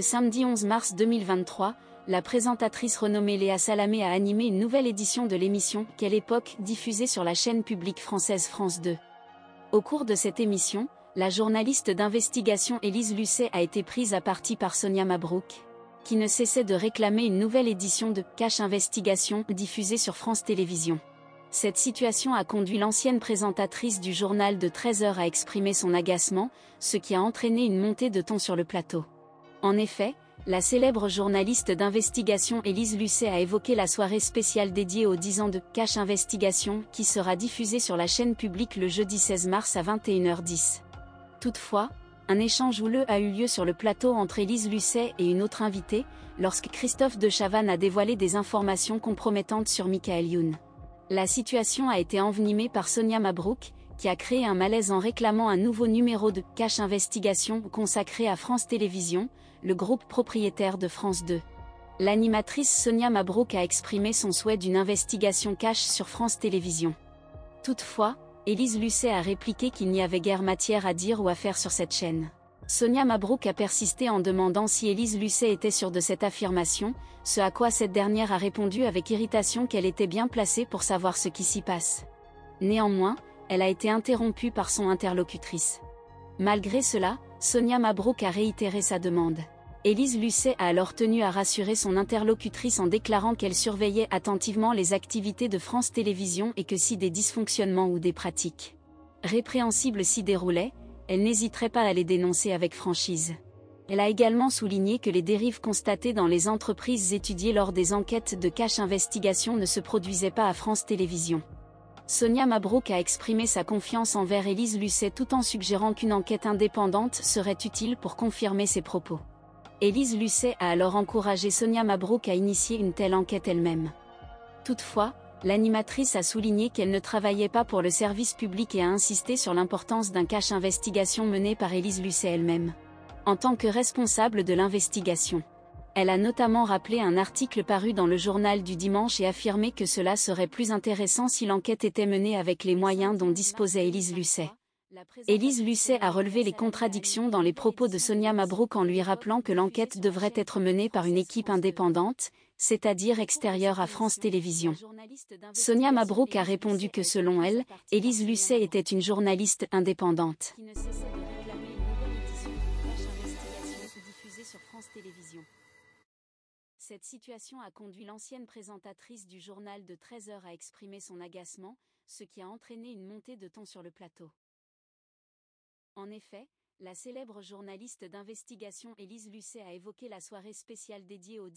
Le samedi 11 mars 2023, la présentatrice renommée Léa Salamé a animé une nouvelle édition de l'émission « Quelle époque » diffusée sur la chaîne publique française France 2. Au cours de cette émission, la journaliste d'investigation Élise Lucet a été prise à partie par Sonia Mabrouk, qui ne cessait de réclamer une nouvelle édition de « Cache Investigation » diffusée sur France Télévisions. Cette situation a conduit l'ancienne présentatrice du journal de 13h à exprimer son agacement, ce qui a entraîné une montée de ton sur le plateau. En effet, la célèbre journaliste d'investigation Élise Lucet a évoqué la soirée spéciale dédiée aux 10 ans de « Cache Investigation » qui sera diffusée sur la chaîne publique le jeudi 16 mars à 21h10. Toutefois, un échange houleux a eu lieu sur le plateau entre Élise Lucet et une autre invitée, lorsque Christophe de Chavannes a dévoilé des informations compromettantes sur Michaël Youn. La situation a été envenimée par Sonia Mabrouk, qui a créé un malaise en réclamant un nouveau numéro de « Cache Investigation » consacré à France Télévisions, le groupe propriétaire de France 2. L'animatrice Sonia Mabrouk a exprimé son souhait d'une investigation cache sur France Télévisions. Toutefois, Élise Lucet a répliqué qu'il n'y avait guère matière à dire ou à faire sur cette chaîne. Sonia Mabrouk a persisté en demandant si Élise Lucet était sûre de cette affirmation, ce à quoi cette dernière a répondu avec irritation qu'elle était bien placée pour savoir ce qui s'y passe. Néanmoins, elle a été interrompue par son interlocutrice. Malgré cela, Sonia Mabrouk a réitéré sa demande. Élise Lucet a alors tenu à rassurer son interlocutrice en déclarant qu'elle surveillait attentivement les activités de France Télévisions et que si des dysfonctionnements ou des pratiques répréhensibles s'y déroulaient, elle n'hésiterait pas à les dénoncer avec franchise. Elle a également souligné que les dérives constatées dans les entreprises étudiées lors des enquêtes de Cache Investigation ne se produisaient pas à France Télévisions. Sonia Mabrouk a exprimé sa confiance envers Élise Lucet tout en suggérant qu'une enquête indépendante serait utile pour confirmer ses propos. Élise Lucet a alors encouragé Sonia Mabrouk à initier une telle enquête elle-même. Toutefois, l'animatrice a souligné qu'elle ne travaillait pas pour le service public et a insisté sur l'importance d'un cache investigation mené par Élise Lucet elle-même, en tant que responsable de l'investigation. Elle a notamment rappelé un article paru dans le journal du dimanche et affirmé que cela serait plus intéressant si l'enquête était menée avec les moyens dont disposait Élise Lucet. Élise Lucet a relevé les contradictions dans les propos de Sonia Mabrouk en lui rappelant que l'enquête devrait être menée par une équipe indépendante, c'est-à-dire extérieure à France Télévisions. Sonia Mabrouk a répondu que selon elle, Élise Lucet était une journaliste indépendante. Cette situation a conduit l'ancienne présentatrice du journal de 13h à exprimer son agacement, ce qui a entraîné une montée de ton sur le plateau. En effet, la célèbre journaliste d'investigation Élise Lucet a évoqué la soirée spéciale dédiée aux